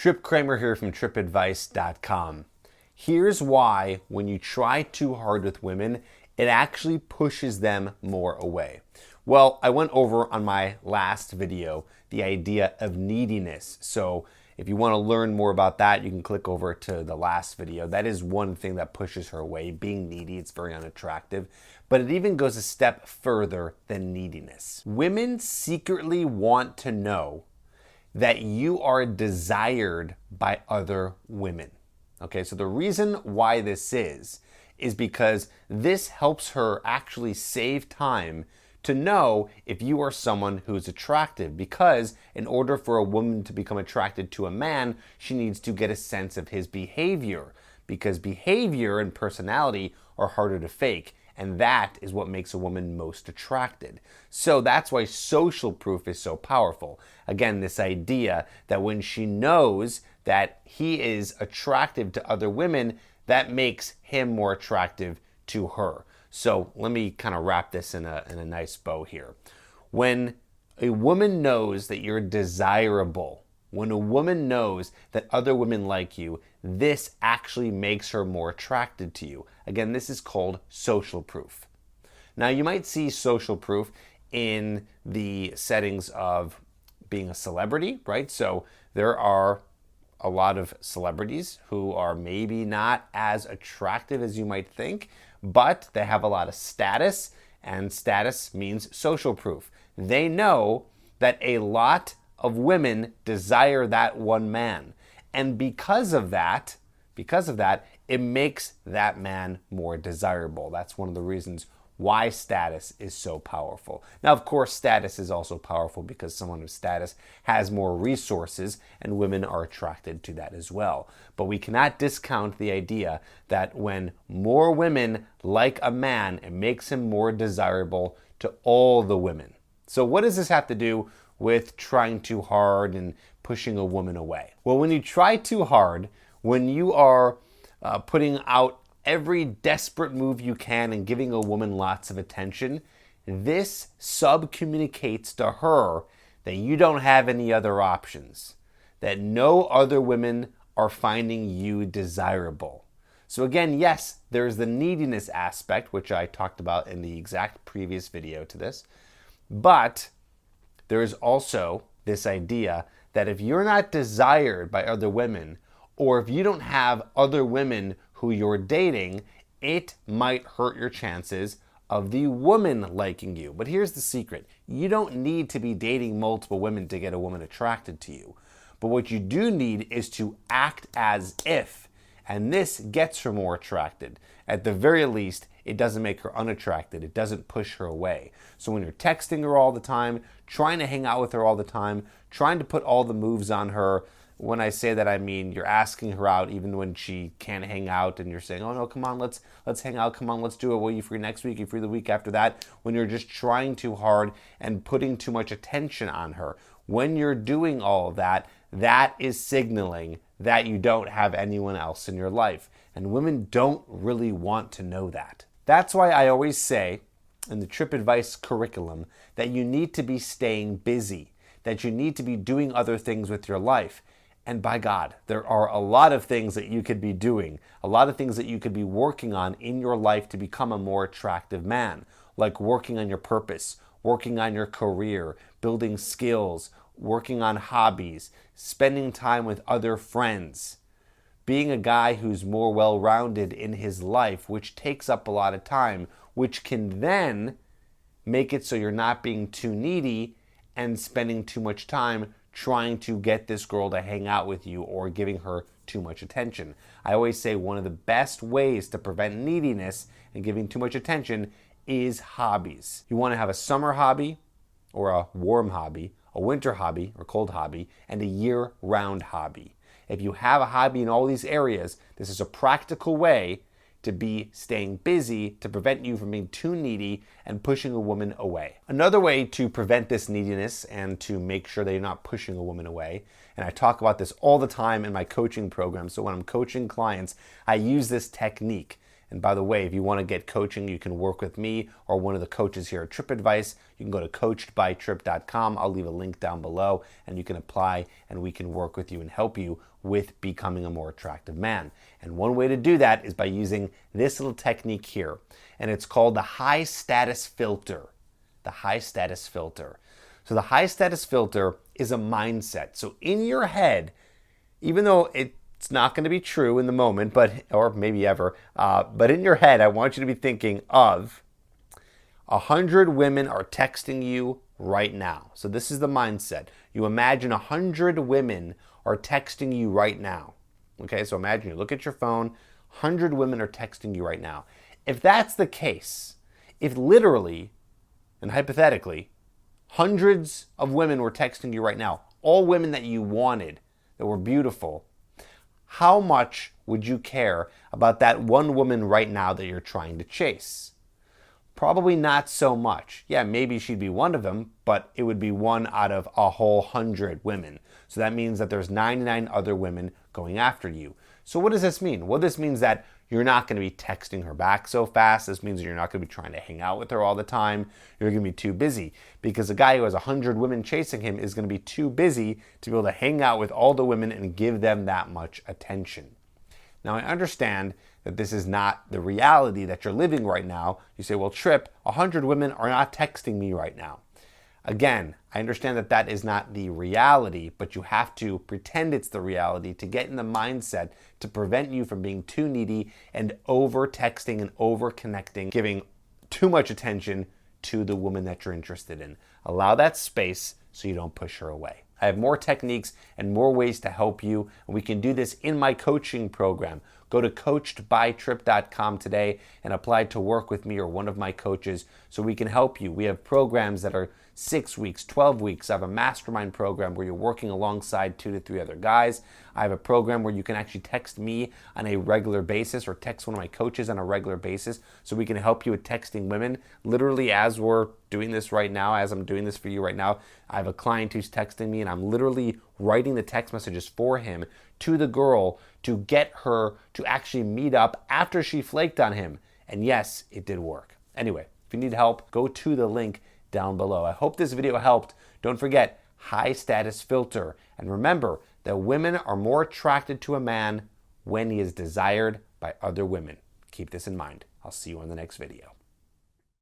Trip Kramer here from tripadvice.com. Here's why when you try too hard with women, it actually pushes them more away. Well, I went over on my last video the idea of neediness. So if you want to learn more about that, you can click over to the last video. That is one thing that pushes her away, being needy. It's very unattractive. But it even goes a step further than neediness. Women secretly want to know that you are desired by other women. Okay, so the reason why this is because this helps her actually save time to know if you are someone who's attractive, because in order for a woman to become attracted to a man, she needs to get a sense of his behavior, because behavior and personality are harder to fake, and that is what makes a woman most attracted. So that's why social proof is so powerful. Again, this idea that when she knows that he is attractive to other women, that makes him more attractive to her. So let me kind of wrap this in a nice bow here. When a woman knows that you're desirable, when a woman knows that other women like you, this actually makes her more attracted to you. Again, this is called social proof. Now, you might see social proof in the settings of being a celebrity, right? So there are a lot of celebrities who are maybe not as attractive as you might think, but they have a lot of status, and status means social proof. They know that a lot of women desire that one man. And because of that, it makes that man more desirable. That's one of the reasons why status is so powerful. Now, of course, status is also powerful because someone of status has more resources, and women are attracted to that as well. But we cannot discount the idea that when more women like a man, it makes him more desirable to all the women. So what does this have to do with trying too hard and pushing a woman away? Well, when you try too hard, when you are putting out every desperate move you can and giving a woman lots of attention, this subcommunicates to her that you don't have any other options, that no other women are finding you desirable. So again, yes, there's the neediness aspect, which I talked about in the exact previous video to this, but there is also this idea that if you're not desired by other women, or if you don't have other women who you're dating, it might hurt your chances of the woman liking you. But here's the secret. You don't need to be dating multiple women to get a woman attracted to you. But what you do need is to act as if. And this gets her more attracted. At the very least, it doesn't make her unattracted. It doesn't push her away. So when you're texting her all the time, trying to hang out with her all the time, trying to put all the moves on her, when I say that, I mean you're asking her out even when she can't hang out, and you're saying, oh no, come on, let's hang out, come on, let's do it. Well, you free next week, you free the week after that. When you're just trying too hard and putting too much attention on her, when you're doing all of that, that is signaling that you don't have anyone else in your life. And women don't really want to know that. That's why I always say in the Trip Advice curriculum that you need to be staying busy, that you need to be doing other things with your life. And by God, there are a lot of things that you could be doing, a lot of things that you could be working on in your life to become a more attractive man, like working on your purpose, working on your career, building skills, working on hobbies, spending time with other friends, being a guy who's more well-rounded in his life, which takes up a lot of time, which can then make it so you're not being too needy and spending too much time trying to get this girl to hang out with you or giving her too much attention. I always say one of the best ways to prevent neediness and giving too much attention is hobbies. You want to have a summer hobby or a warm hobby, a winter hobby or cold hobby, and a year-round hobby. If you have a hobby in all these areas, this is a practical way to be staying busy to prevent you from being too needy and pushing a woman away. Another way to prevent this neediness and to make sure that you're not pushing a woman away, and I talk about this all the time in my coaching program, so when I'm coaching clients, I use this technique. And by the way, if you want to get coaching, you can work with me or one of the coaches here at Trip Advice. You can go to coachedbytrip.com. I'll leave a link down below and you can apply and we can work with you and help you with becoming a more attractive man. And one way to do that is by using this little technique here. And it's called the high status filter. The high status filter. So the high status filter is a mindset. So in your head, even though it's not going to be true in the moment, or maybe ever, but in your head, I want you to be thinking of 100 women are texting you right now. So this is the mindset. You imagine 100 women are texting you right now. Okay, so imagine you look at your phone, 100 women are texting you right now. If that's the case, if literally and hypothetically, hundreds of women were texting you right now, all women that you wanted, that were beautiful, how much would you care about that one woman right now that you're trying to chase? Probably not so much. Yeah, maybe she'd be one of them, but it would be one out of a whole 100 women. So that means that there's 99 other women going after you. So what does this mean? Well, this means that you're not going to be texting her back so fast. This means that you're not going to be trying to hang out with her all the time. You're going to be too busy because a guy who has 100 women chasing him is going to be too busy to be able to hang out with all the women and give them that much attention. Now, I understand that this is not the reality that you're living right now. You say, well, Trip, 100 women are not texting me right now. Again, I understand that that is not the reality, but you have to pretend it's the reality to get in the mindset to prevent you from being too needy and over texting and over connecting, giving too much attention to the woman that you're interested in. Allow that space so you don't push her away. I have more techniques and more ways to help you, and we can do this in my coaching program. Go to coachedbytrip.com today and apply to work with me or one of my coaches so we can help you. We have programs that are 6 weeks, 12 weeks. I have a mastermind program where you're working alongside 2 to 3 other guys. I have a program where you can actually text me on a regular basis or text one of my coaches on a regular basis so we can help you with texting women. Literally, as we're doing this right now, as I'm doing this for you right now, I have a client who's texting me and I'm literally writing the text messages for him to the girl to get her to actually meet up after she flaked on him. And yes, it did work. Anyway, if you need help, go to the link down below. I hope this video helped. Don't forget, high status filter. And remember that women are more attracted to a man when he is desired by other women. Keep this in mind. I'll see you on the next video.